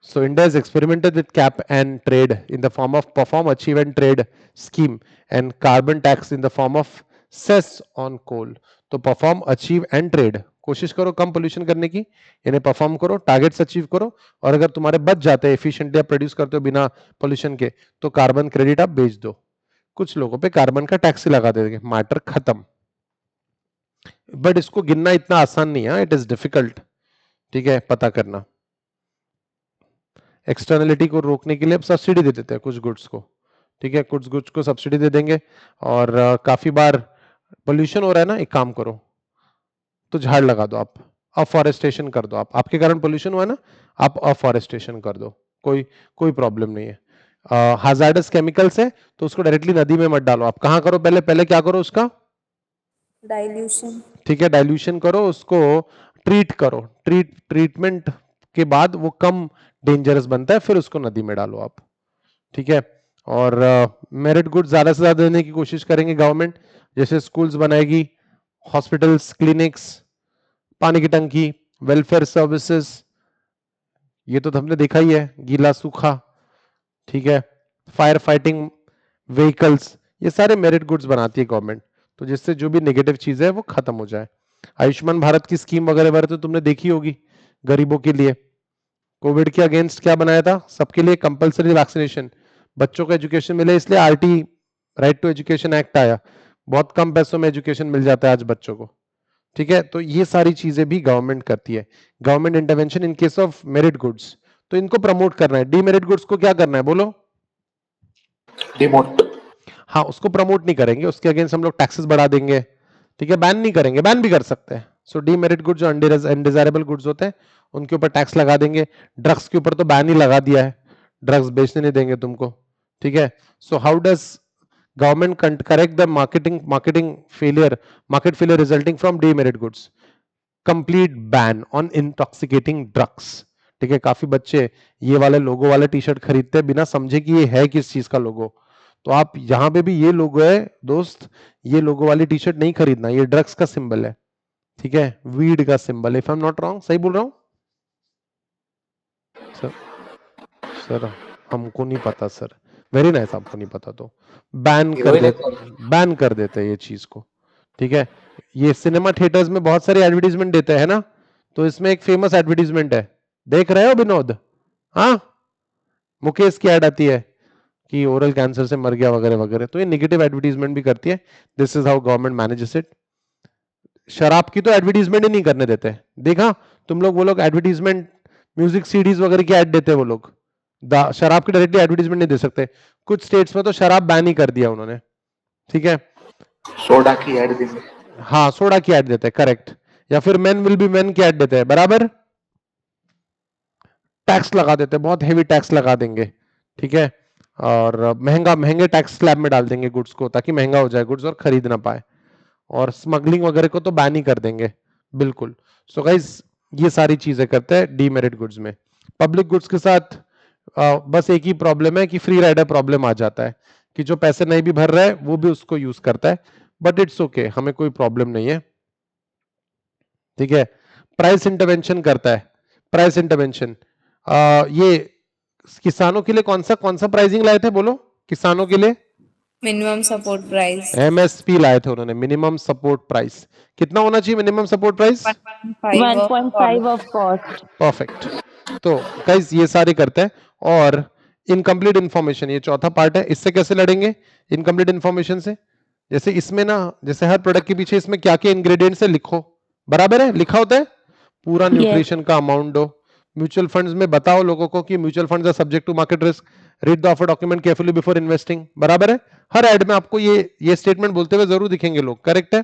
So India has experimented with cap and trade in the form of perform, achieve and trade scheme and carbon tax in the form of cess on coal. तो perform, achieve and trade, कोशिश करो कम pollution करने की, यानी perform करो, targets achieve करो, और अगर तुम्हारे बच जाते हैं, एफिशिएंटली आप प्रोड्यूस करते हो बिना पोल्यूशन के, तो कार्बन क्रेडिट आप बेच दो। कुछ लोगों पे कार्बन का टैक्स ही लगा देंगे, मैटर खत्म। बट इसको गिनना इतना आसान नहीं है, इट इज डिफिकल्ट, ठीक है, पता करना। एक्सटर्नलिटी को रोकने के लिए अब सब्सिडी दे देते हैं कुछ गुड्स को, ठीक है, कुछ गुड्स को सब्सिडी दे देंगे। और काफी बार पोल्यूशन हो रहा है ना, एक काम करो, तो झाड़ लगा दो आप, अफॉरेस्टेशन कर दो। आप, आपके कारण पोल्यूशन हुआ है ना, आप अफॉरेस्टेशन कर दो, कोई कोई प्रॉब्लम नहीं है। हाजार्डस केमिकल्स है तो उसको डायरेक्टली नदी में मत डालो। आप कहाँ करो, पहले पहले क्या करो उसका, डाइल्यूशन। ठीक है, डाइल्यूशन करो, उसको ट्रीट करो, ट्रीटमेंट के बाद वो कम डेंजरस बनता है, फिर उसको नदी में डालो आप, ठीक है। और मेरिट गुड्स ज्यादा से ज्यादा देने की कोशिश करेंगे गवर्नमेंट, जैसे स्कूल्स बनाएगी, हॉस्पिटल्स, क्लिनिक्स, पानी की टंकी, वेलफेयर सर्विसेज, ये तो हमने देखा ही है, गीला सूखा, ठीक है, फायर फाइटिंग व्हीकल्स, ये सारे मेरिट गुड्स बनाती है गवर्नमेंट, तो जिससे जो भी नेगेटिव चीज है वो खत्म हो जाए। आयुष्मान भारत की स्कीम वगैरह वगैरह तो तुमने देखी होगी, गरीबों के लिए। कोविड के अगेंस्ट क्या बनाया था, सबके लिए कंपलसरी वैक्सीनेशन, बच्चों को एजुकेशन मिले, इसलिए RT, right to education act आया। बहुत कम पैसों में एजुकेशन मिल जाता है आज बच्चों को, ठीक है। तो ये सारी चीजें भी गवर्नमेंट करती है, government intervention in case of merit goods. तो इनको प्रमोट करना है। डीमेरिट गुड्स को क्या करना है बोलो, डिमोट। हाँ, उसको प्रमोट नहीं करेंगे, उसके अगेंस्ट हम लोग टैक्सेस बढ़ा देंगे, ठीक है, बैन नहीं करेंगे, बैन भी कर सकते हैं। सो डीमेरिट गुड्स जो अनडिजायरेबल गुड्स होते हैं उनके ऊपर टैक्स लगा देंगे। ड्रग्स के ऊपर तो बैन ही लगा दिया है, ड्रग्स बेचने नहीं देंगे तुमको, ठीक है। So how does government correct the market failure resulting from demerit goods? Complete ban on intoxicating drugs, ठीक है। काफी बच्चे ये वाले लोगो वाले टी शर्ट खरीदते हैं बिना समझे कि ये है किस चीज का लोगो। तो आप यहां पे भी ये लोगो है दोस्त, ये लोगो वाली टी शर्ट नहीं खरीदना, ये ड्रग्स का सिंबल है, ठीक है, वीड का symbol, if I am not wrong, सही बोल रहा हूं सर? सर हमको नहीं पता सर, वेरी नाइस, आपको नहीं पता तो बैन कर देते हैं ये चीज को, ठीक है। ये सिनेमा थिएटर्स में बहुत सारे एडवर्टीजमेंट देते हैं ना, तो इसमें एक फेमस एडवर्टीजमेंट है, देख रहे हो विनोद? हाँ, मुकेश की एड आती है कि ओरल कैंसर से मर गया वगैरह वगैरह, तो ये नेगेटिव एडवर्टीजमेंट भी करती है। This is how government manages it. शराब की तो एडवर्टीजमेंट ही नहीं करने देते, देखा तुम लोग, वो लोग एडवर्टीजमेंट म्यूजिक सीडीज वगैरह की एड देते हैं वो लोग, शराब की डायरेक्टली एडवर्टीजमेंट नहीं दे सकते। कुछ स्टेट्स में तो शराब बैन ही कर दिया उन्होंने, ठीक है। सोडा की ऐड देंगे, हाँ, सोडा की ऐड देते हैं, करेक्ट, या फिर मेन विल बी मेन की ऐड देते हैं, बराबर। टैक्स लगा देते हैं, बहुत हेवी टैक्स लगा देंगे, ठीक है, और महंगे टैक्स स्लैब में डाल देंगे गुड्स को, ताकि महंगा हो जाए गुड्स और खरीद ना पाए, और स्मगलिंग वगैरह को तो बैन ही कर देंगे, बिल्कुल। सो गाइस, ये सारी चीजें करते हैं डीमेरिट गुड्स में। पब्लिक गुड्स के साथ बस एक ही प्रॉब्लम है कि फ्री राइडर प्रॉब्लम आ जाता है, कि जो पैसे नहीं भी भर रहा है वो भी उसको यूज करता है, बट इट्स ओके, हमें कोई प्रॉब्लम नहीं है, ठीक है। प्राइस इंटरवेंशन करता है, प्राइस इंटरवेंशन, ये किसानों के लिए कौन सा प्राइसिंग लाए थे बोलो, किसानों के लिए मिनिमम सपोर्ट प्राइस एमएसपी लाए थे उन्होंने, मिनिमम सपोर्ट प्राइस। कितना होना चाहिए minimum support price? 1.5 of cost. Perfect. तो गाइस ये सारे करते हैं। और इनकम्प्लीट इंफॉर्मेशन, ये चौथा पार्ट है, इससे कैसे लड़ेंगे इनकम्प्लीट इंफॉर्मेशन से? जैसे इसमें ना, जैसे हर प्रोडक्ट के पीछे इसमें क्या क्या इंग्रेडिएंट्स है लिखो, बराबर है, लिखा होता है, पूरा न्यूट्रिशन का अमाउंट दो। म्यूचुअल फंड्स में बताओ लोगों को कि mutual funds are subject to market risk, read the offer document carefully before investing, बराबर है। हर एड में आपको ये स्टेटमेंट बोलते हुए जरूर दिखेंगे लोग, करेक्ट है।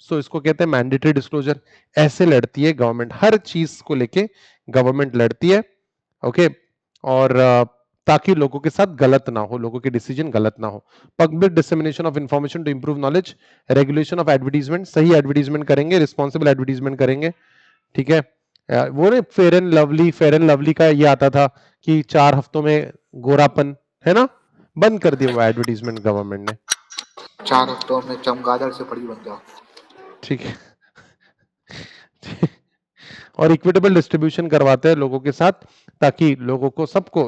सो इसको कहते हैं मैंडेटरी डिस्क्लोजर। ऐसे लड़ती है गवर्नमेंट, हर चीज को लेके गवर्नमेंट लड़ती है, ओके। और ताकि लोगों के साथ गलत ना हो, लोगों के डिसीजन गलत ना हो। Public dissemination of information to improve knowledge, regulation of advertisement, सही एडवर्टीजमेंट करेंगे, रिस्पॉन्सिबल एडवर्टीजमेंट करेंगे, ठीक है। वो ने फेयर एंड लवली का ये आता था कि 4 हफ्तों में गोरापन, है ना, बंद कर दिया वो एडवर्टीजमेंट गवर्नमेंट ने। 4 हफ्तों में चमगादड़ से पड़ी बन जाओ, ठीक है। और इक्विटेबल डिस्ट्रीब्यूशन करवाते हैं लोगों के साथ, ताकि लोगों को सबको,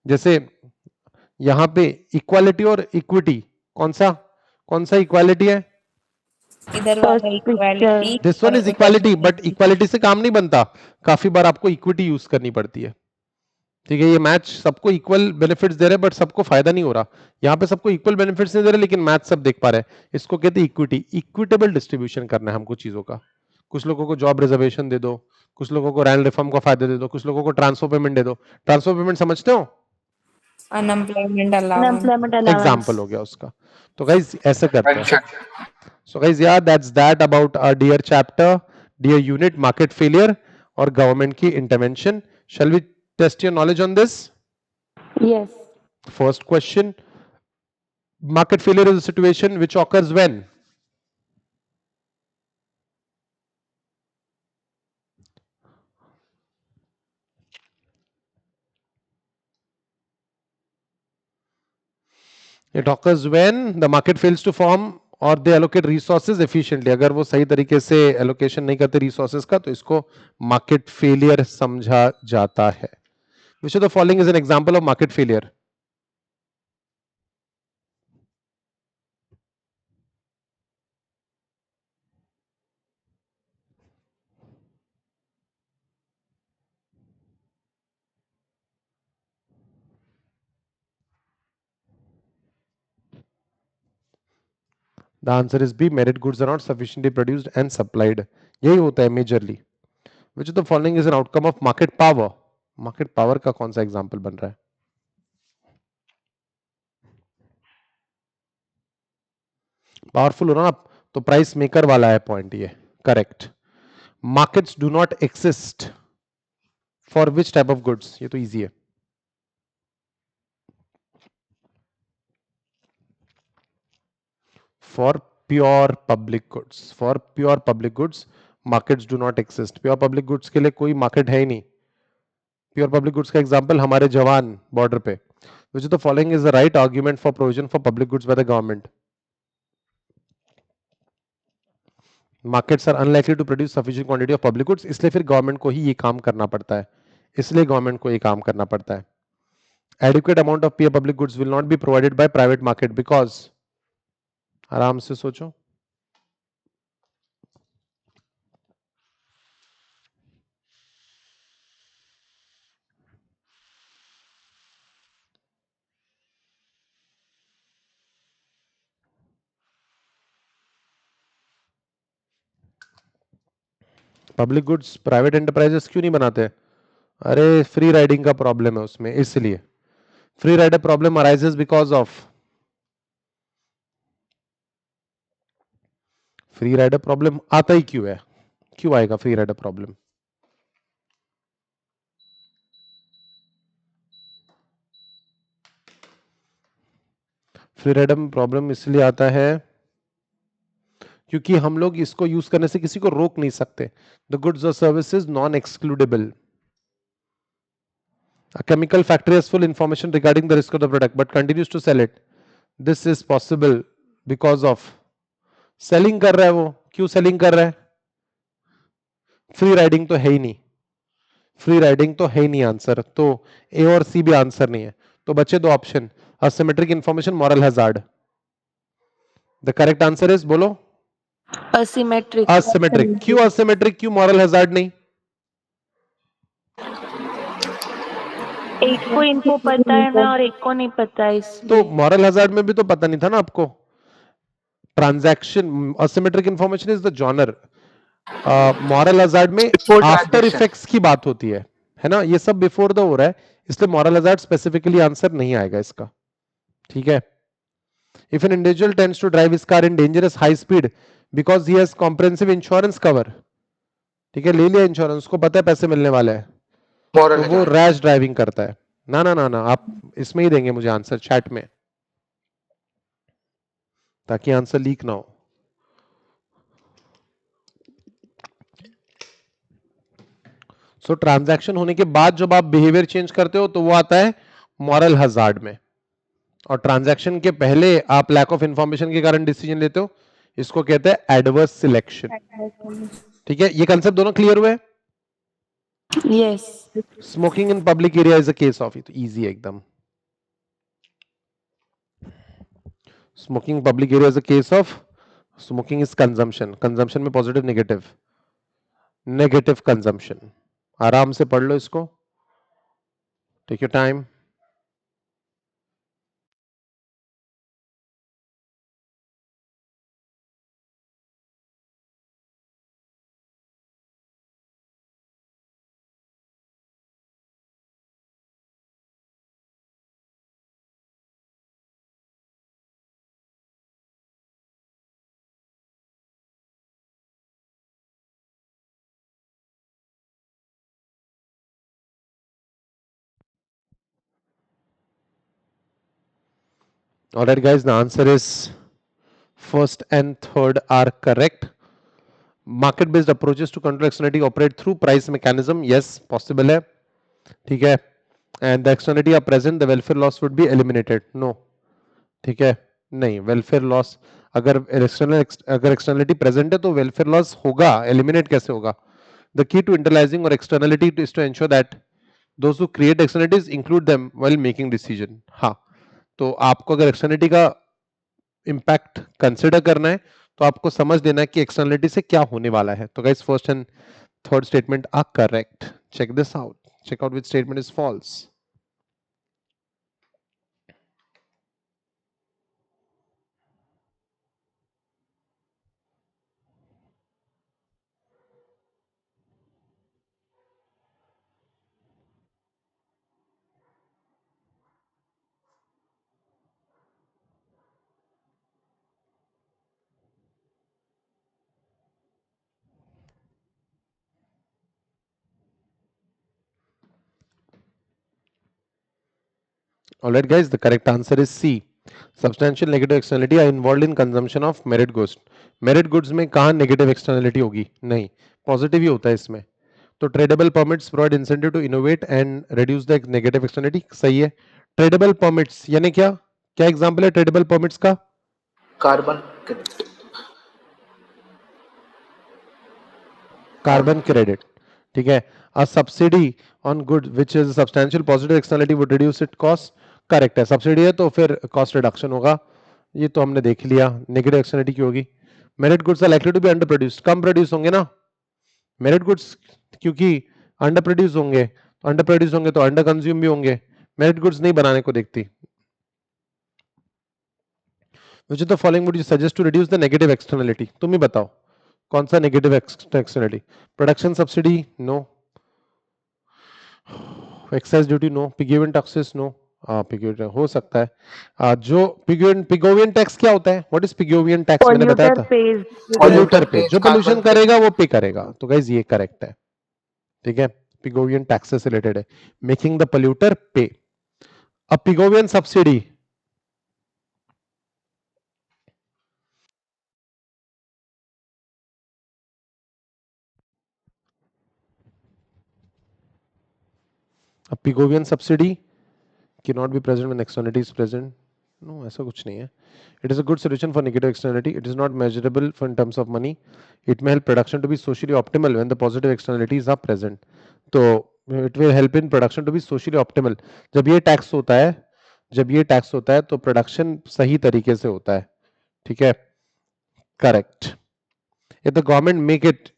जैसे यहां पे इक्वालिटी और इक्विटी, कौन सा इक्वालिटी है? इधर वाला equality, this one is equality, but equality से काम नहीं बनता, काफी बार आपको इक्विटी यूज करनी पड़ती है, ठीक है। ये मैच सबको इक्वल बेनिफिट्स दे रहे हैं, बट सबको फायदा नहीं हो रहा। यहाँ पे सबको इक्वल बेनिफिट्स नहीं दे रहे, लेकिन मैच सब देख पा रहे हैं। इसको कहते हैं इक्विटी। इक्विटेबल डिस्ट्रीब्यूशन करना है हमको चीजों का। कुछ लोगों को जॉब रिजर्वेशन दे दो, कुछ लोगों को रैंड रिफॉर्म का फायदा दे दो, कुछ लोगों को ट्रांसफर पेमेंट दे दो। ट्रांसफर पेमेंट समझते हो? अनएम्प्लॉयमेंट अलाउंस, एग्जाम्पल हो गया उसका। तो गाइज ऐसे करते हैं। Pension. So guys, yeah, that's that about our dear chapter, dear unit, market failure और government की intervention. Shall we test your knowledge on this? Yes. First question: market failure is a situation which occurs when? It occurs when the market fails to form और दे allocate resources efficiently. अगर वो सही तरीके से allocation नहीं करते resources का, तो इसको market failure समझा जाता है। Which of the following is an example of market failure? The answer is B. Merit goods are not sufficiently produced and supplied. यही होता है majorly. Which of the following is an outcome of market power? Market power का कौन सा example बन रहा है? Powerful हो ना आप, तो price maker वाला है point ये, correct. Markets do not exist for which type of goods? ये तो easy है. For pure public goods. For pure public goods, markets do not exist. Pure public goods के लिए कोई market है ही नहीं. Pure public goods का example हमारे जवान border पे. Which of the following is the right argument for provision for public goods by the government? Markets are unlikely to produce sufficient quantity of public goods, इसलिए फिर government को ही ये काम करना पड़ता है, इसलिए गवर्नमेंट को ये काम करना पड़ता है। Adequate amount of pure public goods will not be provided by private market because, आराम से सोचो, पब्लिक गुड्स प्राइवेट एंटरप्राइजेस क्यों नहीं बनाते? अरे फ्री राइडिंग का प्रॉब्लम है उसमें, इसलिए free rider problem arises because of, free rider problem आता ही क्यों है, क्यों आएगा free rider problem? Free rider problem इसलिए आता है क्योंकि हम लोग इसको यूज करने से किसी को रोक नहीं सकते। द गुड्स और services non excludable. A chemical factory has full information regarding the risk of the product but continues to sell it. This is possible because of selling कर रहा है वो, क्यों selling कर रहा है? फ्री राइडिंग तो है ही नहीं, फ्री राइडिंग तो है ही नहीं आंसर, तो ए और सी भी आंसर नहीं है, तो बचे दो option, asymmetric information, moral hazard. The correct answer is, बोलो, Asymmetric. असिमेट्रिक। क्यों असिमेट्रिक, क्यों मॉरल हैजार्ड नहीं? एक को इनको पता है ना और एक को नहीं पता है, इसलिए। तो मॉरल हैजार्ड में भी तो पता नहीं था ना आपको। Transaction, asymmetric information is the genre, moral hazard में आफ्टर इफेक्ट्स की बात होती है है ना, ये सब बिफोर द हो रहा है, इसलिए मॉरल हजार्ड स्पेसिफिकली आंसर नहीं आएगा इसका, ठीक है। If an individual tends to drive his car in dangerous high speed because he has comprehensive insurance cover, ठीक है, ले लिया इंश्योरेंस, उसको पता है पैसे मिलने वाले हैं, मॉरल तो वो हजार्ड। रैश ड्राइविंग करता है। ना ना ना ना, आप इसमें ही देंगे मुझे आंसर चैट में, ताकि आंसर लीक ना हो। सो ट्रांजैक्शन होने के बाद जब आप बिहेवियर चेंज करते हो तो वो आता है मॉरल हजार्ड में, और ट्रांजैक्शन के पहले आप लैक ऑफ इंफॉर्मेशन के कारण डिसीजन लेते हो, इसको कहते हैं एडवर्स सिलेक्शन, ठीक है। ये कंसेप्ट दोनों क्लियर हुए? Yes. Smoking in public area is a case of, तो इजी है एकदम। Smoking public area is a case of, smoking is consumption, consumption में पॉजिटिव नेगेटिव, नेगेटिव कंजम्पशन। आराम से पढ़ लो इसको, take your time. Alright guys, the answer is first and third are correct. Market based approaches to control externality operate through price mechanism, yes possible है, ठीक है। and the externality are present, the welfare loss would be eliminated, no, ठीक है, नहीं welfare loss, अगर externality present है तो welfare loss होगा, एलिमिनेट कैसे होगा? द की टू इंटरलाइजिंग और externality is to ensure that those who create externalities include them while making decision. हाँ, तो आपको अगर एक्सटर्नलिटी का इंपैक्ट कंसिडर करना है तो आपको समझ लेना है कि एक्सटर्नलिटी से क्या होने वाला है। तो guys first and third statement are correct, check this out, check out which statement is false. Alright guys, the correct answer is C. Substantial negative externality are involved in consumption of merit goods. Merit goods में कहाँ negative externality होगी? नहीं, positive ही होता है इसमें। तो tradable permits provide incentive to innovate and reduce the negative externality, सही है। tradable permits यानी क्या? क्या एग्जाम्पल है tradable permits का? कार्बन कार्बन क्रेडिट, ठीक है। A subsidy on good which is substantial positive externality would reduce it cost, correct है, सब्सिडी है तो फिर कॉस्ट रिडक्शन होगा, ये तो हमने देख लिया। नेगेटिव एक्सटर्नलिटी की होगी? Merit goods are likely to be under produced, कम प्रोड्यूस होंगे ना मेरिट गुड्स, क्योंकि अंडर प्रोड्यूस होंगे, तो अंडर प्रोड्यूस होंगे तो अंडर कंज्यूम भी होंगे, मेरिट गुड्स नहीं बनाने को देखती। Which is the following would you suggest to reduce the negative externality? तुम ही बताओ कौन सा negative externality? Production subsidy no, excise duty no, Pigovian taxes no, Pigovian हो सकता है। जो पिगोवियन टैक्स क्या होता है? What is Pigovian tax? मैंने बताया Polluter था, pays. पोल्यूटर पे, जो कार्बन पोल्यूशन करेगा वो पे करेगा, तो गाइज ये करेक्ट है, ठीक है। पिगोवियन टैक्सेस से रिलेटेड है, making the polluter pay. A Pigovian subsidy, a Pigovian subsidy can not be present when externality is present, no ऐसा कुछ नहीं है। It is a good solution for negative externality. It is not measurable for in terms of money. It may help production to be socially optimal when the positive externalities are present. तो it will help in production to be socially optimal. जब ये tax होता है, जब ये tax होता है तो प्रोडक्शन सही तरीके से होता है, ठीक है, correct. If the government make it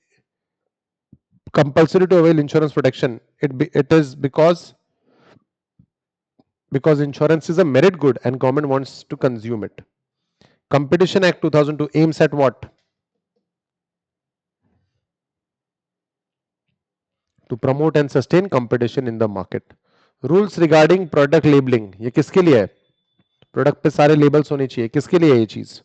compulsory to avail insurance protection, it is because insurance is a merit good and government wants to consume it. Competition Act 2002 aims at what? to promote and sustain competition in the market. Rules regarding product labeling, ये किसके लिए है? Product पे सारे labels होने चाहिए, किसके लिए है ये चीज?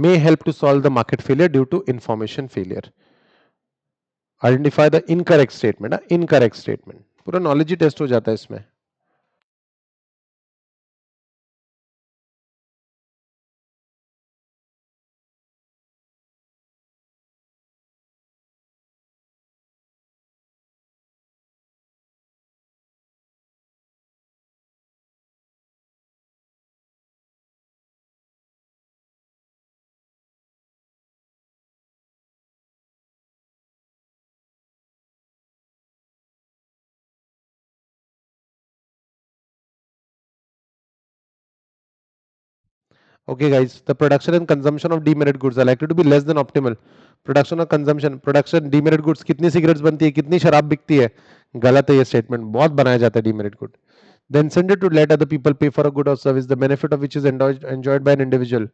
May help to solve the market failure due to information failure. Identify the incorrect statement. Incorrect statement पूरा नॉलेज ही टेस्ट हो जाता है इसमें. Okay, guys, the production and consumption of demerit goods are likely to be less than optimal. Production और consumption, production demerit goods, कितनी cigarettes बनती है, कितनी शराब बिकती है, गलत है ये statement, बहुत बनाया जाता है demerit good. The incentive to let other people pay for a good or service, the benefit of which is enjoyed by an individual.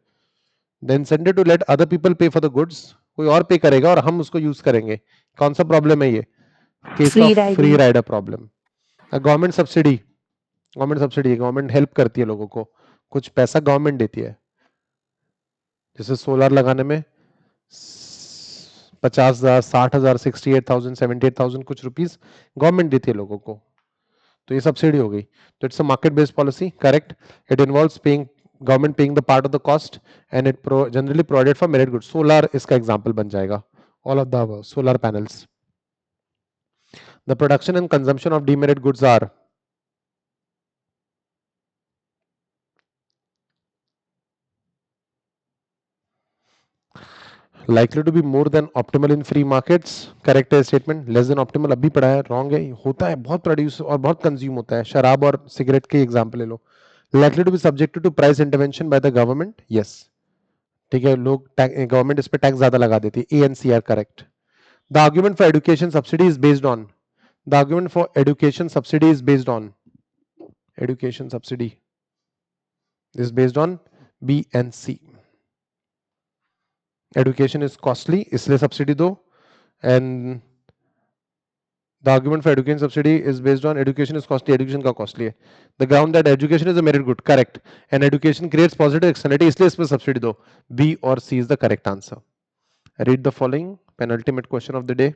The incentive to let other people pay for the goods, कोई और पे करेगा और हम उसको use करेंगे. कौन सा प्रॉब्लम है ये? Case Free of free riding. Rider problem. Government subsidy, government help करती है लोगों को, कुछ पैसा गवर्नमेंट देती है. जैसे सोलर लगाने में 50,000, 60,000, 68,000, 78,000 कुछ रुपीस गवर्नमेंट देती है लोगों को, तो ये सब्सिडी हो गई. तो it's a market based policy, correct. It involves paying, government paying the part of the cost and it generally provided for merit goods. Solar इसका एग्जांपल बन जाएगा. All of the solar panels. The production and consumption of demerit goods are likely to be more than optimal in free markets. Correct है statement. Less than optimal अभी पढ़ा है, wrong है. होता है, बहुत प्रोड्यूस और बहुत कंज्यूम होता है. शराब और सिगरेट के एग्जांपल ले लो. Likely to be subjected to price intervention by the government. Yes. ठीक है, लोग गवर्नमेंट इस पे टैक्स ज्यादा लगा देती है. A and C are correct. The argument for education subsidy is based on. The argument for education subsidy is based on. Education subsidy is based on B and C. Education is costly, इसलिए subsidy दो. And the argument for education subsidy is based on education is costly, education का costly है. The ground that education is a merit good, correct. And education creates positive externality, इसलिए इसमें subsidy दो. B or C is the correct answer. Read the following penultimate question of the day.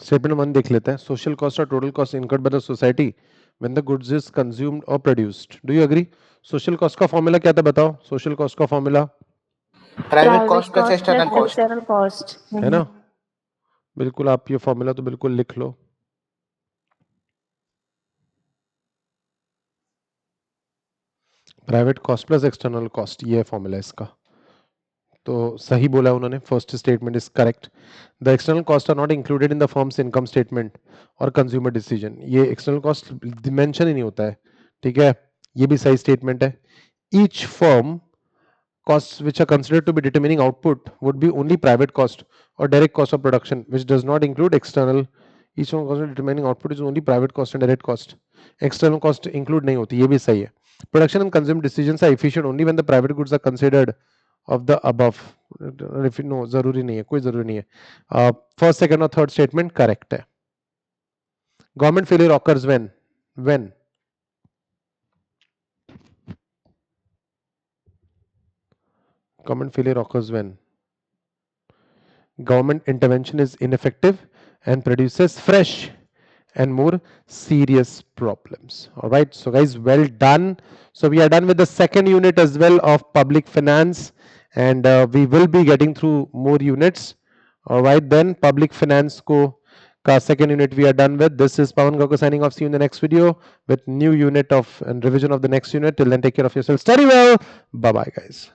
Statement 1 देख लेते हैं. Social cost or total cost incurred by the society when the goods is consumed or produced. Do you agree? Social cost का formula क्या था बताओ? Social cost का formula private cost plus external cost. external cost. है ना? बिल्कुल, आप ये फॉर्मूला तो बिल्कुल लिख लो. Private cost plus external cost, ये फॉर्मूला इसका. तो सही बोला उन्होंने. First statement is correct. The external cost are not included in the firm's income statement और कंज्यूमर डिसीजन. ये एक्सटर्नल कॉस्ट मेंशन ही नहीं होता है. ठीक है, ये भी सही स्टेटमेंट है. Each firm costs which are considered to be determining output would be only private cost or direct cost of production which does not include external. Each one cost determining output is only private cost and direct cost. External cost include नहीं होती, ये भी सही है. Production and consumer decisions are efficient only when the private goods are considered of the above. No, जरूरी नहीं है, कोई जरूरी नहीं है. First, second और third statement correct है. Government failure occurs when government failure occurs when government intervention is ineffective and produces fresh and more serious problems. All right, so guys, well done. So we are done with the second unit as well of public finance, and we will be getting through more units. All right, then public finance ko ka second unit we are done with. This is Pawan Gauka signing off. See you in the next video with new unit of and revision of the next unit. Till then, take care of yourself, study well. Bye bye guys.